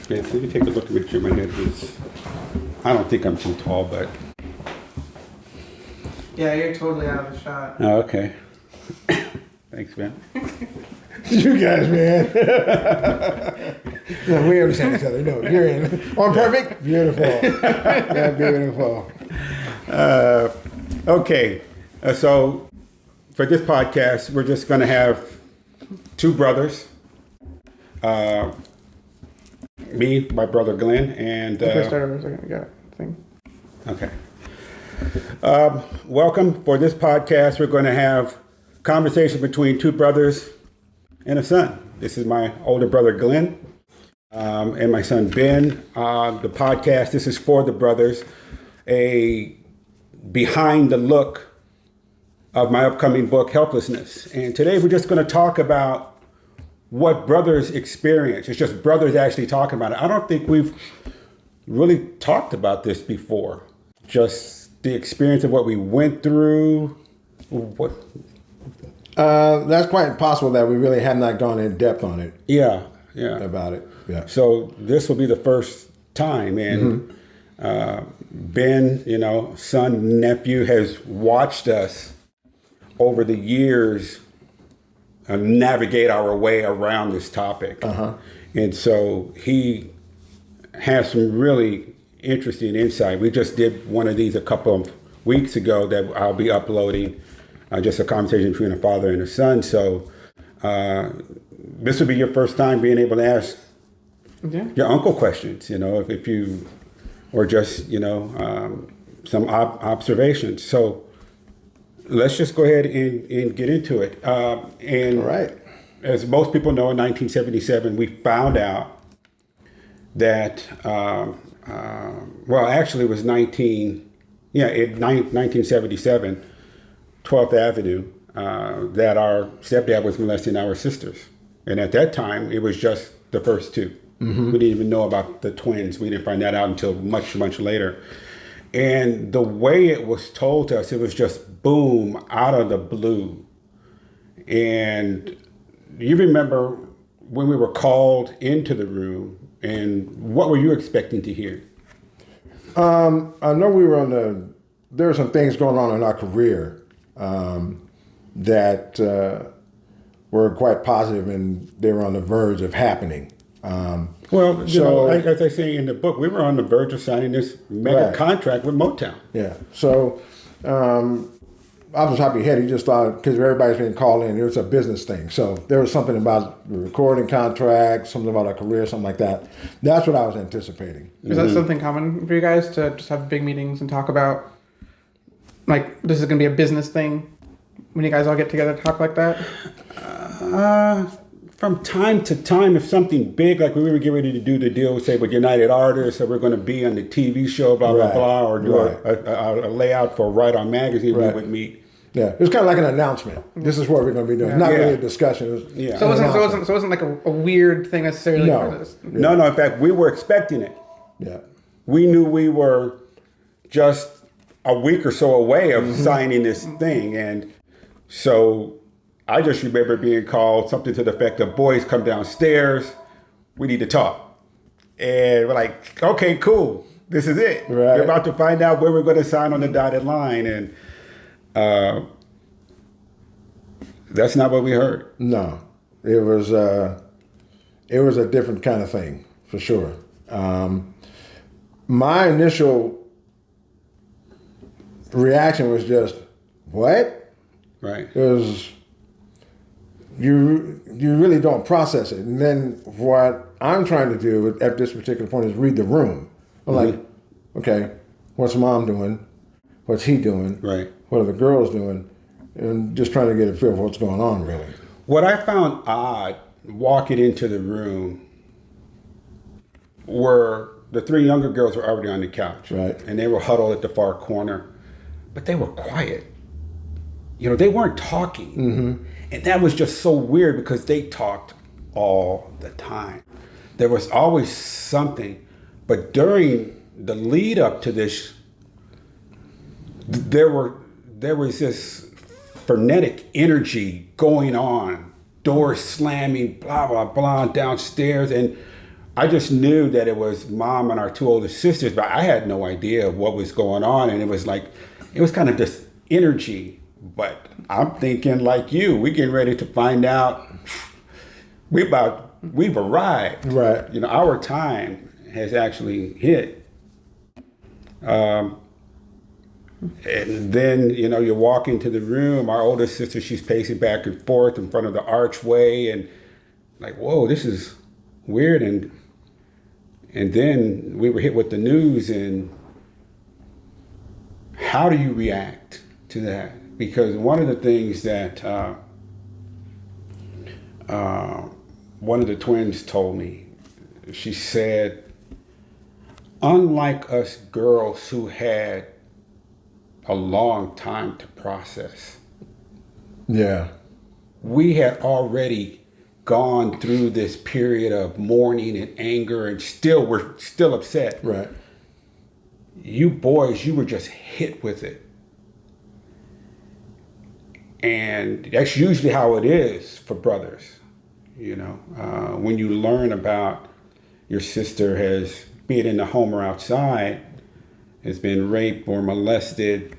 Yeah, so you take a look at me, my head is, I don't think I'm too tall, but. Yeah, you're totally out of the shot. Oh, okay. Thanks, man. You guys, man. No, we understand each other. No, you're in. On perfect? Beautiful. Yeah, beautiful. Okay, so for this podcast, we're just going to have two brothers. Me, my brother Glynn, and... First start over a second. Got it. Thing. Okay. Welcome. For this podcast, we're going to have conversation between two brothers and a son. This is my older brother Glynn and my son Ben. The podcast, this is for the brothers, a behind the look of my upcoming book, Helplessness. And today we're just going to talk about what brothers experience. It's just brothers actually talking about it. I don't think we've really talked about this before. Just the experience of what we went through. What? That's quite possible that we really have not gone in depth on it. Yeah. About it. Yeah. So this will be the first time, and Ben, son, nephew, has watched us over the years navigate our way around this topic. And so he has some really interesting insight. We just did one of these a couple of weeks ago that I'll be uploading, just a conversation between a father and a son. So this will be your first time being able to ask your uncle questions, if you, or just, some observations. So let's just go ahead and get into it. And All right. As most people know, in 1977, we found out that, actually it was 1977, 12th Avenue, that our stepdad was molesting our sisters. And at that time, it was just the first two. We didn't even know about the twins. We didn't find that out until much, much later. And the way it was told to us, it was just boom, out of the blue. And you remember when we were called into the room, and what were you expecting to hear? I know we were there were some things going on in our career that were quite positive, and they were on the verge of happening. As I say in the book, we were on the verge of signing this mega contract with Motown. Yeah. So off the top of your head, you just thought, because everybody's been called in, it was a business thing. So there was something about the recording contract, something about our career, something like that. That's what I was anticipating. Is that something common for you guys to just have big meetings and talk about, like, this is going to be a business thing when you guys all get together to talk like that? From time to time, if something big, like we were getting ready to do the deal, say with United Artists, or we're going to be on the TV show, blah, blah, blah, or do a layout for Right On Magazine, we would meet. Yeah, it was kind of like an announcement. This is what we're going to be doing. Not really a discussion. It was So it wasn't like a weird thing necessarily. No. No. In fact, we were expecting it. Yeah. We knew we were just a week or so away of signing this thing, and so I just remember being called something to the effect of, boys, come downstairs. We need to talk. And we're like, okay, cool. This is it. Right. We're about to find out where we're going to sign on the dotted line. And that's not what we heard. No, it was a different kind of thing, for sure. My initial reaction was just, what? Right. It was... You really don't process it. And then what I'm trying to do at this particular point is read the room. I'm like, okay, what's mom doing? What's he doing? Right. What are the girls doing? And just trying to get a feel for what's going on, really. What I found odd walking into the room were the three younger girls were already on the couch. Right. And they were huddled at the far corner. But they were quiet. You know, they weren't talking. Mm-hmm. And that was just so weird because they talked all the time. There was always something. But during the lead up to this, there was this frenetic energy going on, doors slamming, blah, blah, blah, downstairs. And I just knew that it was Mom and our two older sisters, but I had no idea what was going on. And it was kind of this energy. But I'm thinking like you, we getting ready to find out we've arrived. Right. You know, our time has actually hit. And then, you know, you walk into the room, our oldest sister, she's pacing back and forth in front of the archway and like, whoa, this is weird. And then we were hit with the news, and how do you react to that? Because one of the things that one of the twins told me, she said, unlike us girls who had a long time to process. Yeah. We had already gone through this period of mourning and anger, and we're still upset. Right. You boys, you were just hit with it. And that's usually how it is for brothers. You know, when you learn about your sister has, be it in the home or outside, has been raped or molested,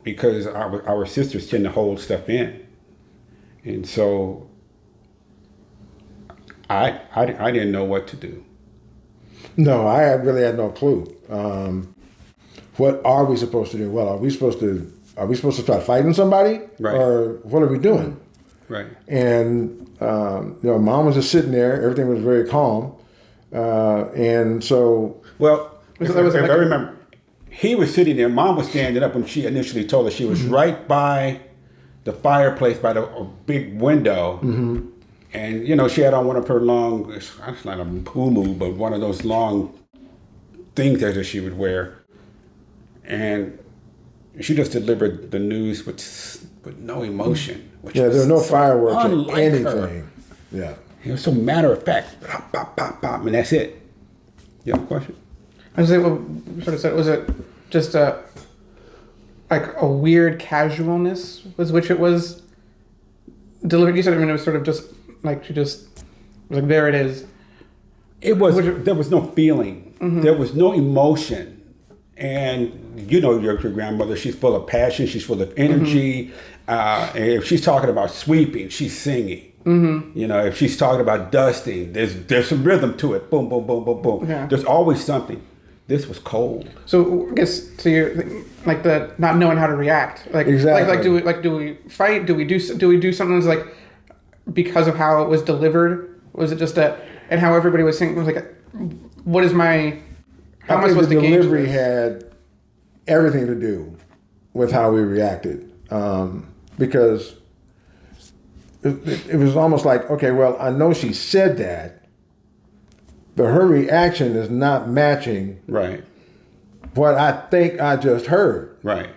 because our sisters tend to hold stuff in. And so I didn't know what to do. No, I really had no clue. What are we supposed to do? Well, are we supposed to start fighting somebody? Right. Or what are we doing? Right. And, Mom was just sitting there. Everything was very calm. And so... Well, if I remember, he was sitting there. Mom was standing up when she initially told us. She was right by the fireplace, by the big window. Mm-hmm. And, you know, she had on one of her long, it's not a muumuu, but one of those long things that she would wear. And she just delivered the news with no emotion. Yeah, there were no fireworks or unlike anything. her. Yeah. It was so matter of fact, pop, pop, pop, pop, and that's it. You have a question? I was like, well, sort of said, was it just a weird casualness with which it was delivered? You said, I mean, it was sort of just like she just was like, there it is. It was. There was no feeling. Mm-hmm. There was no emotion. And you know, your grandmother, she's full of passion. She's full of energy. Mm-hmm. And if she's talking about sweeping, she's singing. Mm-hmm. You know, if she's talking about dusting, there's some rhythm to it. Boom, boom, boom, boom, boom. Yeah. There's always something. This was cold. So I guess to you, like the not knowing how to react. Like exactly. do we fight? Do we do something that's like because of how it was delivered? Was it just and how everybody was saying was like, what is my? How am I supposed to gauge this? The delivery had everything to do with how we reacted, because it was almost like, okay, well, I know she said that, but her reaction is not matching right what I think I just heard. Right.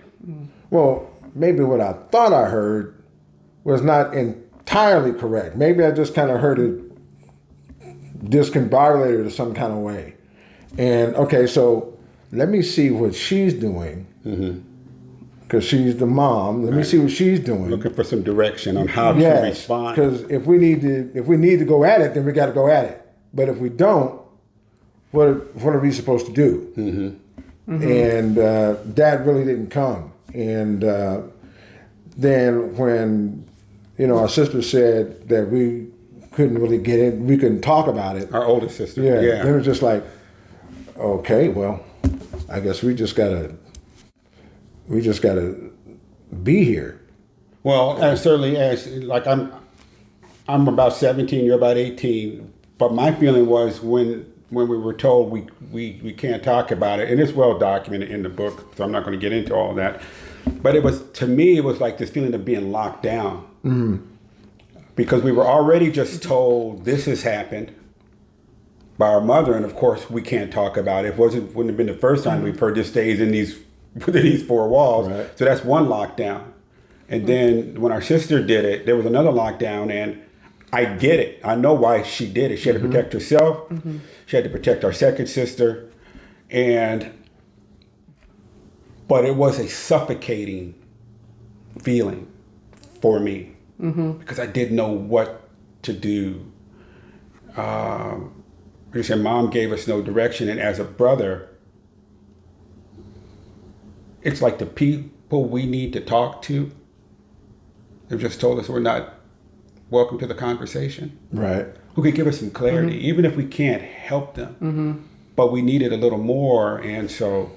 Well, maybe what I thought I heard was not entirely correct. Maybe I just kind of heard it discombobulated or some kind of way. And okay, so let me see what she's doing, because she's the mom. Let me see what she's doing. Looking for some direction on how to respond. Because if we need to go at it, then we got to go at it. But if we don't, what are we supposed to do? Mm-hmm. Mm-hmm. And that really didn't come. And then when our sister said that we couldn't really get in, we couldn't talk about it. Our oldest sister. Yeah. Then it was just like, okay, well, I guess we just gotta be here. Well, as certainly as like I'm about 17, you're about 18, but my feeling was when we were told we can't talk about it, and it's well documented in the book, so I'm not going to get into all that. But it was, to me, it was like this feeling of being locked down, because we were already just told this has happened. by our mother, and of course we can't talk about it. Wouldn't have been the first time we've heard this stays in these within these four walls. Right. So that's one lockdown. And then when our sister did it, there was another lockdown, and I get it. I know why she did it. She had to protect herself. She had to protect our second sister, but it was a suffocating feeling for me because I didn't know what to do. Like I said, Mom gave us no direction, and as a brother, it's like the people we need to talk to have just told us we're not welcome to the conversation. Right. Who could give us some clarity, even if we can't help them. But we needed a little more, and so.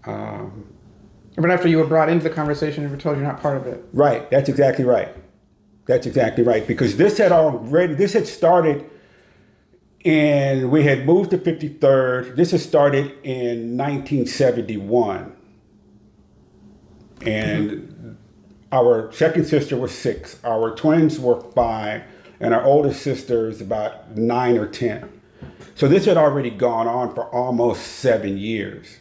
But after you were brought into the conversation, you were told you're not part of it. Right. That's exactly right. That's exactly right. Because this had started, and we had moved to 53rd. This had started in 1971. And our second sister was 6. Our twins were 5. And our oldest sister is about 9 or 10. So this had already gone on for almost 7 years.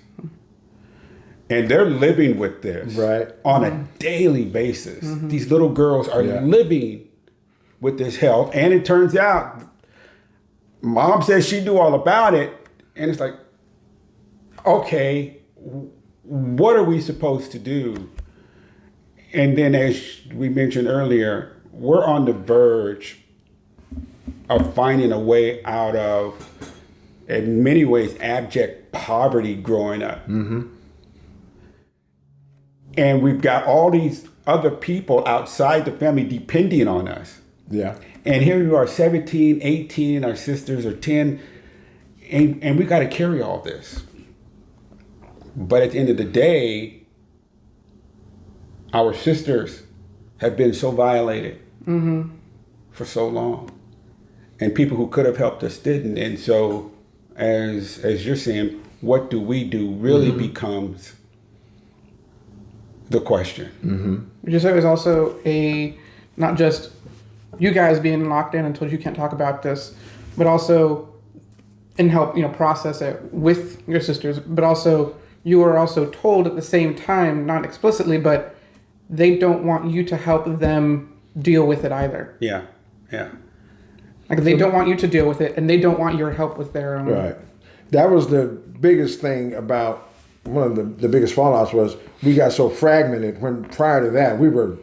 And they're living with this on a daily basis. These little girls are living with this health. And it turns out, Mom says she knew all about it. And it's like, okay, what are we supposed to do? And then, as we mentioned earlier, we're on the verge of finding a way out of, in many ways, abject poverty growing up. And we've got all these other people outside the family depending on us. Yeah. And here you are, 17, 18, our sisters are 10, and we got to carry all this. But at the end of the day, our sisters have been so violated for so long. And people who could have helped us didn't. And so, as you're saying, what do we do really becomes the question. Would you say it was also not just you guys being locked in and told you can't talk about this, but also and help process it with your sisters, but also you were also told at the same time, not explicitly, but they don't want you to help them deal with it either. Yeah. Like they don't want you to deal with it, and they don't want your help with their own. Right. That was the biggest thing about one of the biggest fallouts was we got so fragmented when prior to that we were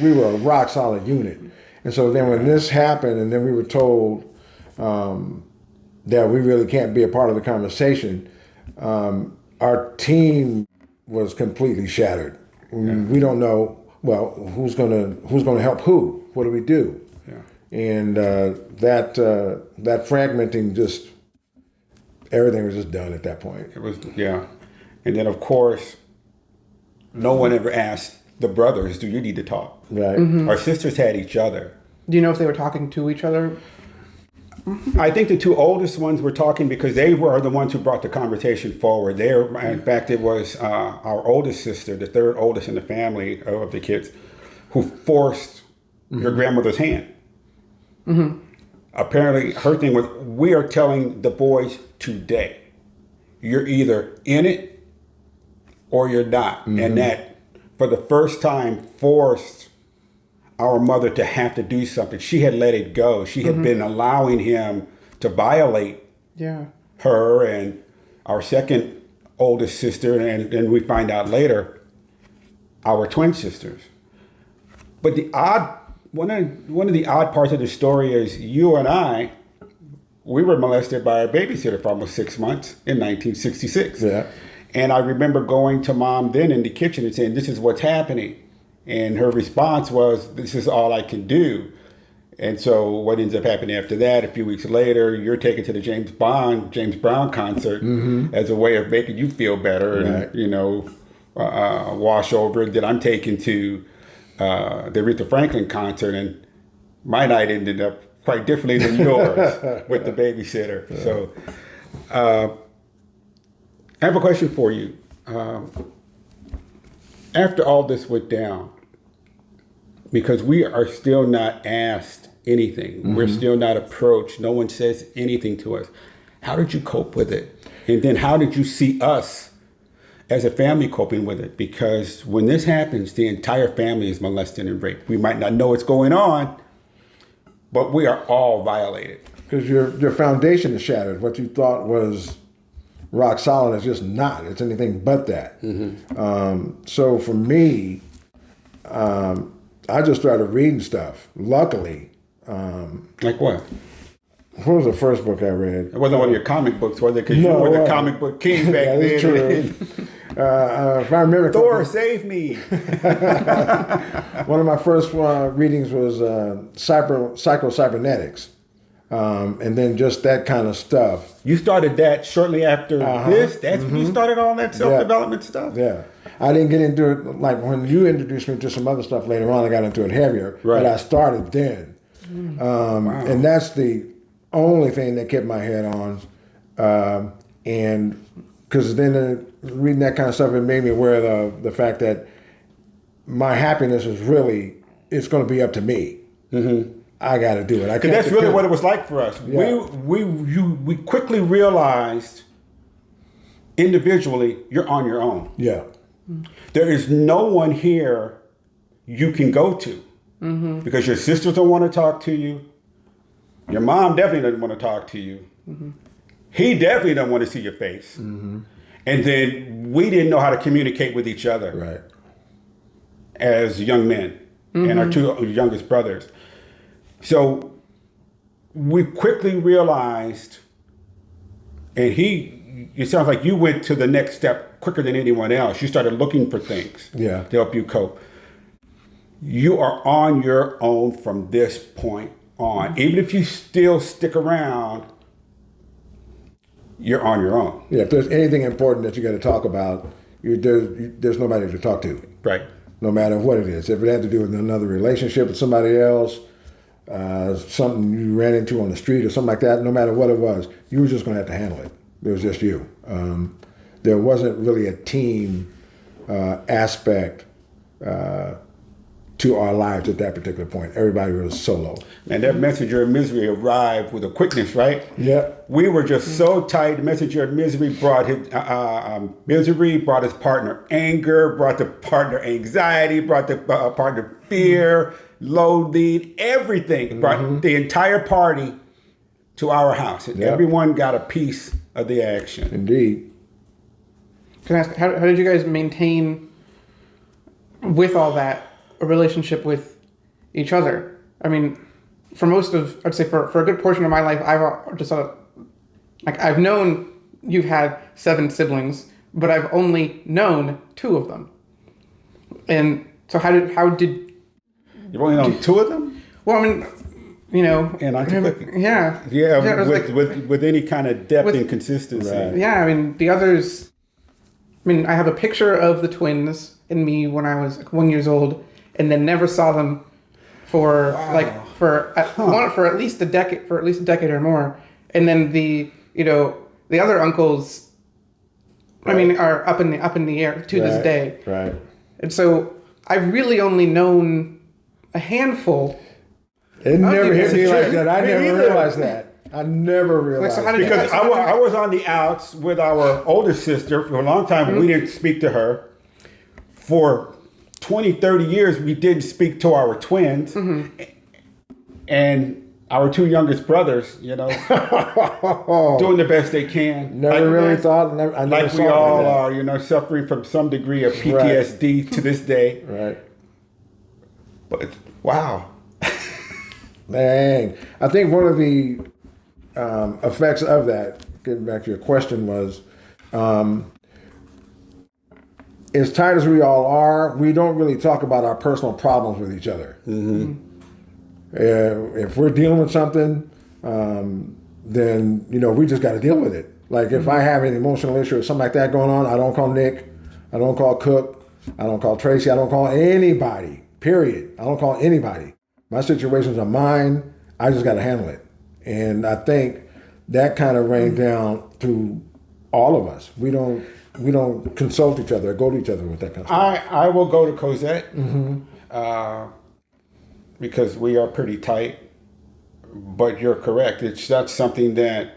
a rock solid unit. And so then when this happened and then we were told that we really can't be a part of the conversation, our team was completely shattered. We don't know, well, who's gonna help who? What do we do? Yeah. And that fragmenting just, everything was just done at that point. It was, yeah. And then, of course, no one ever asked the brothers, do you need to talk? Right. Our sisters had each other. Do you know if they were talking to each other? I think the two oldest ones were talking because they were the ones who brought the conversation forward. In fact, it was our oldest sister, the third oldest in the family of the kids, who forced your grandmother's hand. Apparently, her thing was, we are telling the boys today, you're either in it or you're not. And that, for the first time, forced our mother to have to do something. She had let it go. She had been allowing him to violate her and our second oldest sister, and then we find out later, our twin sisters. But one of the odd parts of the story is you and I, we were molested by our babysitter for almost 6 months in 1966. Yeah. And I remember going to Mom then in the kitchen and saying, this is what's happening. And her response was, this is all I can do. And so what ends up happening after that, a few weeks later, you're taken to the James Brown concert as a way of making you feel better and, wash over. And then I'm taken to the Aretha Franklin concert, and my night ended up quite differently than yours with the babysitter. Yeah. So I have a question for you. After all this went down, because we are still not asked anything, we're still not approached, no one says anything to us. How did you cope with it? And then how did you see us as a family coping with it? Because when this happens, the entire family is molested and raped. We might not know what's going on, but we are all violated. Because your foundation is shattered. What you thought was rock solid is just not. It's anything but that. So for me, I just started reading stuff. Luckily. Like what? What was the first book I read? It wasn't one of your comic books, was it? Because you were the comic book king back then. That's true. If I remember, Thor, save me! One of my first readings was psycho-cybernetics, and then just that kind of stuff. You started that shortly after this? That's when you started all that self-development stuff? Yeah. I didn't get into it, like when you introduced me to some other stuff later on, I got into it heavier, but I started then. And that's the only thing that kept my head on. And because then reading that kind of stuff, it made me aware of the fact that my happiness is really, it's going to be up to me. I got to do it. Because that's really what it was like for us. Yeah. We quickly realized individually, you're on your own. Yeah. There is no one here you can go to because your sisters don't want to talk to you. Your mom definitely doesn't want to talk to you. He definitely doesn't want to see your face. And then we didn't know how to communicate with each other as young men and our two youngest brothers. So we quickly realized, and it sounds like you went to the next step quicker than anyone else. You started looking for things to help you cope. You are on your own from this point on. Even if you still stick around, you're on your own. Yeah, if there's anything important that you got to talk about, there's nobody to talk to. Right. No matter what it is. If it had to do with another relationship with somebody else, something you ran into on the street or something like that, no matter what it was, you were just going to have to handle it. It was just you. There wasn't really a team aspect to our lives at that particular point. Everybody was solo. And that messenger of misery arrived with a quickness, right? Yeah. We were just so tight. The messenger of misery brought his brought his partner anger, brought the partner anxiety, brought the partner fear, loathing, everything. Brought the entire party to our house. And everyone got a piece of the action. Indeed. Can I ask, how did you guys maintain, with all that, a relationship with each other? I mean, for most of, I'd say for a good portion of my life, I've known you've had 7 siblings, but I've only known 2 of them. And so how did you've only known 2 of them? Well, I mean, you know, and with with any kind of depth and consistency. Right. Yeah, I mean, the others. I mean, I have a picture of the twins and me when I was 1 year old, and then never saw them for for at least a decade or more. And then the other uncles, I mean, are up in the air to this day. Right. And so I've really only known a handful. It never hit me like that. I never realized that. I never realized that. Because I was on the outs with our older sister for a long time. We didn't speak to her. For 20, 30 years, we didn't speak to our twins. And our 2 youngest brothers, doing the best they can. Never really thought. I never like we all are, suffering from some degree of PTSD to this day. Right. But wow. Dang. I think one of the effects of that, getting back to your question, was as tight as we all are, we don't really talk about our personal problems with each other. If we're dealing with something, then, we just got to deal with it. Like if I have an emotional issue or something like that going on, I don't call Nick, I don't call Cook, I don't call Tracy, I don't call anybody, period. I don't call anybody. My situations are mine. I just got to handle it. And I think that kind of rained down to all of us. We don't consult each other or go to each other with that kind of stuff. I will go to Cosette because we are pretty tight. But you're correct. That's something that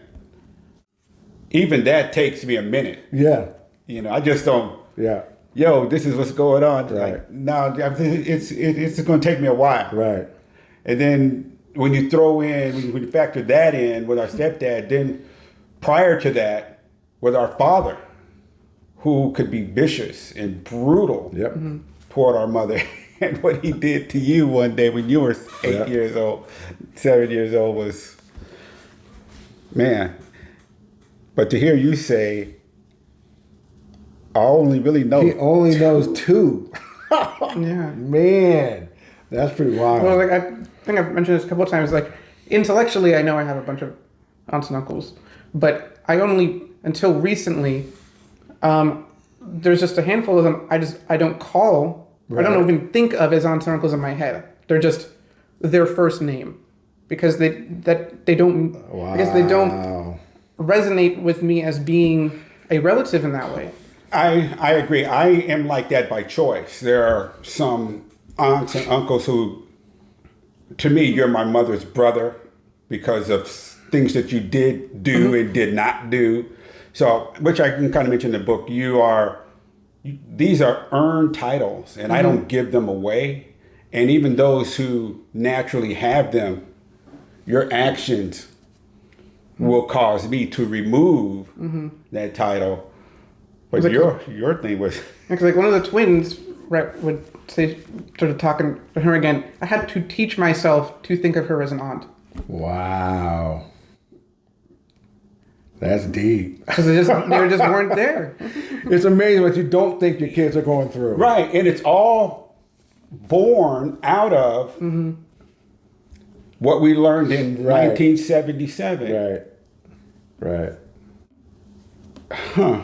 even that takes me a minute. Yeah. I just don't. Yeah. Yo, this is what's going on. Right. Like, no, it's going to take me a while. Right. And then when you throw in, when you factor that in with our stepdad, then prior to that, with our father, who could be vicious and brutal Yep. toward our mother, and what he did to you one day when you were 8 years old, 7 years old was, man. But to hear you say, I only really know. He only knows 2. Yeah. Man, that's pretty wild. Well, like I think I've mentioned this a couple of times. Like intellectually, I know I have a bunch of aunts and uncles, but I only until recently, there's just a handful of them. I don't call. Right. I don't even think of as aunts and uncles in my head. They're just their first name because they don't. Wow. I guess they don't resonate with me as being a relative in that way. I agree. I am like that by choice. There are some aunts and uncles who, to me, you're my mother's brother because of things that you did do and did not do. So, which I can kind of mention in the book, these are earned titles and I don't give them away. And even those who naturally have them, your actions will cause me to remove that title. But Like- your thing was Because like one of the twins would say, sort of talking to her again, I had to teach myself to think of her as an aunt. Wow. That's deep. Because they just weren't there. It's amazing what you don't think your kids are going through. right, and it's all born out of what we learned in Right. 1977. Right. Right. Huh.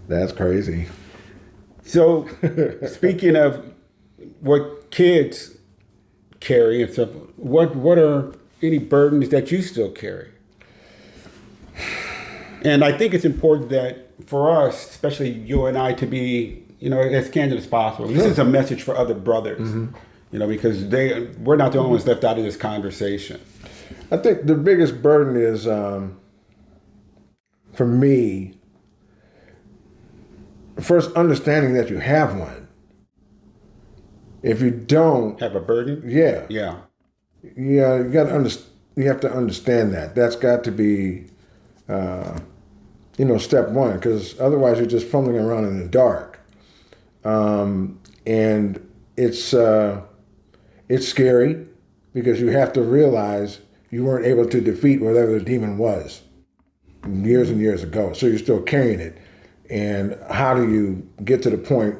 That's crazy. So, speaking of what kids carry and stuff, what are any burdens that you still carry? And I think it's important that for us, especially you and I, to be, as candid as possible. This is a message for other brothers, because we're not the only ones left out of this conversation. I think the biggest burden is, for me, first understanding that you have one. If you don't Have a burden? Yeah, Yeah. you have to understand that. That's got to be, step one, because otherwise you're just fumbling around in the dark. And it's scary because you have to realize you weren't able to defeat whatever the demon was years and years ago. So you're still carrying it. And how do you get to the point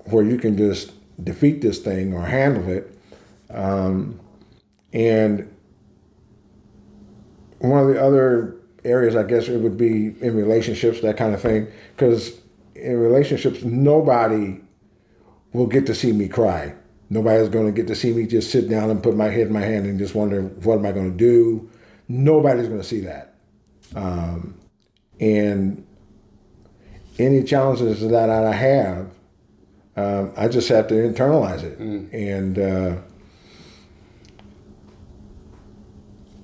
where you can just defeat this thing or handle it? And one of the other areas, I guess, it would be in relationships, that kind of thing. Because in relationships, nobody will get to see me cry. Nobody's going to get to see me just sit down and put my head in my hand and just wonder, what am I going to do? Nobody's going to see that. And any challenges that I have, I just have to internalize it. And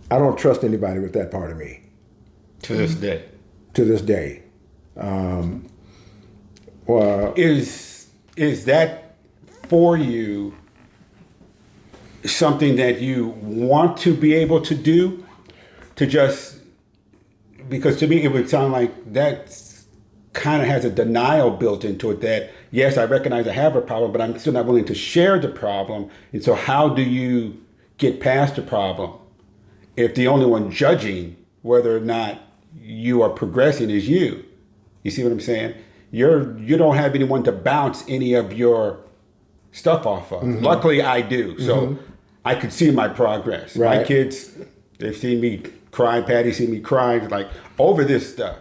I don't trust anybody with that part of me. To this day. To this day. Well, Is that for you something that you want to be able to do? Because to me it would sound like that kind of has a denial built into it, that yes, I recognize I have a problem, but I'm still not willing to share the problem. And so how do you get past the problem if the only one judging whether or not you are progressing is you? You see what I'm saying? You don't have anyone to bounce any of your stuff off of. Luckily I do. So I could see my progress. Right. My kids, they've seen me crying, Patty's seen me crying, like over this stuff.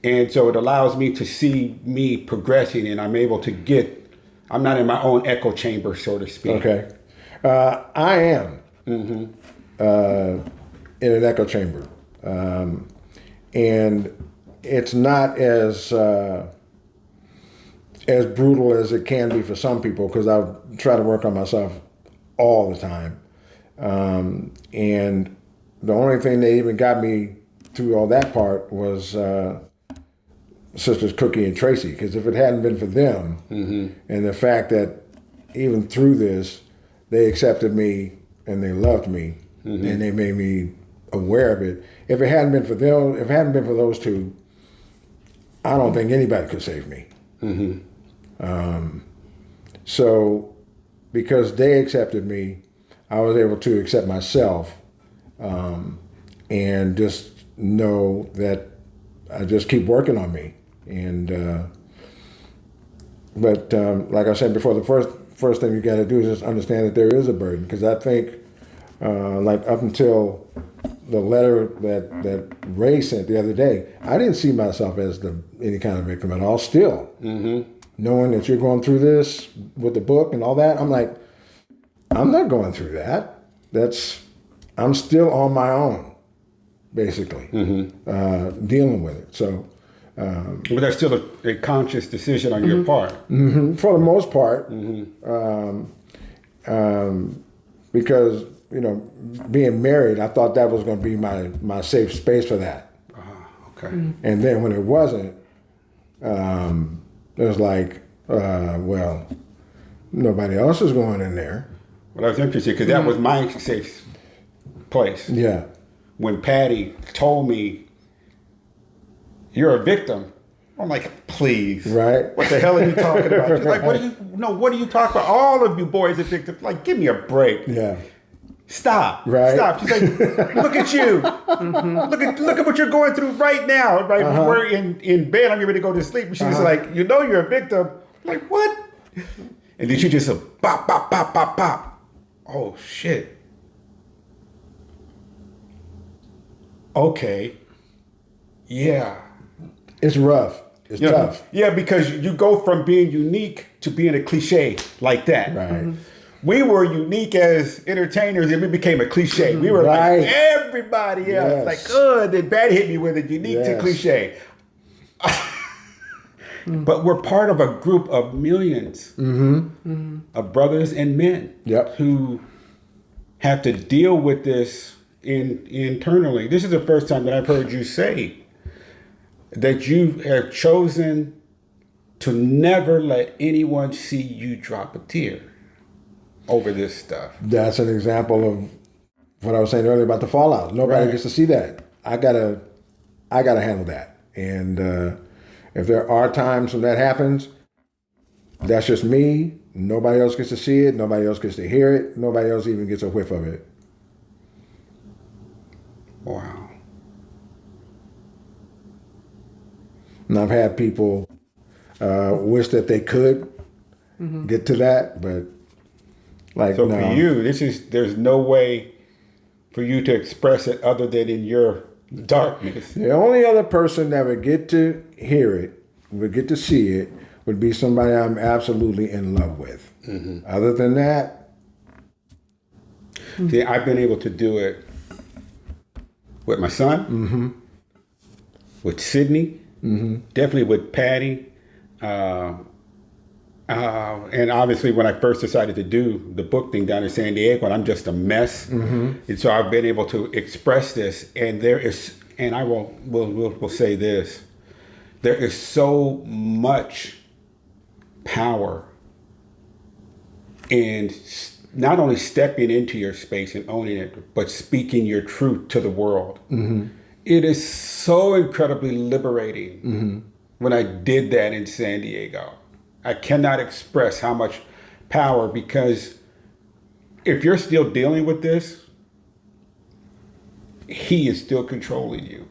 And so it allows me to see me progressing, and I'm able to I'm not in my own echo chamber, so to speak. okay. I am in an echo chamber. And it's not as brutal as it can be for some people, because I try to work on myself all the time. And the only thing that even got me through all that part was sisters Cookie and Tracy. Because if it hadn't been for them, and the fact that even through this, they accepted me and they loved me, and they made me aware of it. If it hadn't been for them, if it hadn't been for those two, I don't think anybody could save me. So, because they accepted me, I was able to accept myself, and just know that I just keep working on me. And but like I said before, the first thing you got to do is just understand that there is a burden. Because I think, like up until the letter that Ray sent the other day, I didn't see myself as any kind of victim at all. Still, knowing that you're going through this with the book and all that, I'm like, I'm not going through that. I'm still on my own, basically, dealing with it. So, but that's still a conscious decision on your part. For the most part, because being married, I thought that was going to be my safe space for that. Okay. And then when it wasn't, it was like, well, nobody else is going in there. Well, that was interesting because that was my safe place. Yeah. When Patty told me, "You're a victim," I'm like, "Please, Right. What the hell are you talking about?" She's like, "What are you talking about? All of you boys are victims. Like, give me a break. Yeah. Stop. Right. Stop." She's like, "Look at you. Look at what you're going through right now. Right, we're in bed. I'm getting ready to go to sleep." And she's like, "You're a victim." I'm like, what? And then she just said, "Bop, bop, bop, bop, bop." Oh shit. Okay. Yeah. It's rough. It's tough. Yeah, because you go from being unique to being a cliche like that. Right. We were unique as entertainers and we became a cliche. We were like everybody else. Yes. Like, good. Then Bad hit me with it. Unique to cliche. But we're part of a group of millions of brothers and men who have to deal with this internally. This is the first time that I've heard you say that you have chosen to never let anyone see you drop a tear over this stuff. That's an example of what I was saying earlier about the fallout. Nobody gets to see that. I gotta handle that. And if there are times when that happens, that's just me. Nobody else gets to see it. Nobody else gets to hear it. Nobody else even gets a whiff of it. Wow. And I've had people wish that they could get to that, but like, so no. for you, there's no way for you to express it other than in your darkness. The only other person that would get to hear it, would get to see it, would be somebody I'm absolutely in love with. Other than that, see, I've been able to do it with my son, with Sydney, definitely with Patty, and obviously when I first decided to do the book thing down in San Diego, and I'm just a mess, and so I've been able to express this. And there is, and I will say this: there is so much power in not only stepping into your space and owning it, but speaking your truth to the world. It is so incredibly liberating when I did that in San Diego. I cannot express how much power, because if you're still dealing with this, he is still controlling you.